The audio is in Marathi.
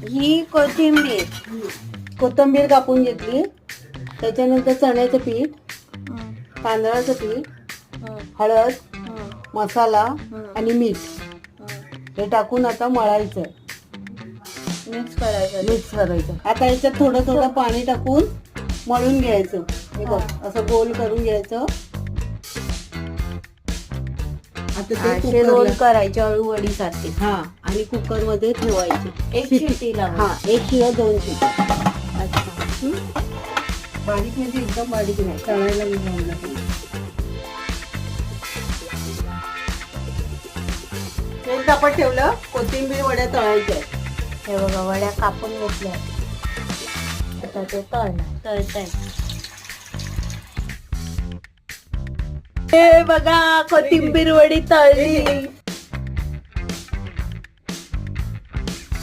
ही कोथिंबीर कापून घेतली. त्याच्यानंतर चण्याचं पीठ, तांदळाचं पीठ, हळद, मसाला आणि मीठ हे टाकून आता मळायचं. मिक्स करायचं. आता याच्यात थोडं थोडं पाणी टाकून मळून घ्यायचं. हे बघ असं गोल करून घ्यायचं. आता ते रोल करायचे अळूवडी सारखे. हा, आणि कुकर मध्ये ठेवायचे. एक शिट्टी लावा. हा, 1 किंवा 2 शिट्टी. अच्छा. बारीक म्हणजे एकदम बारीक नाही, तळायला लागेल. तेल तापत ठेवलं. कोथिंबीर वड्या तळायच्या. हे बघा वड्या कापून घेतल्या. आता ते तळताय. हे बघा कोथिंबीर वडी तळली.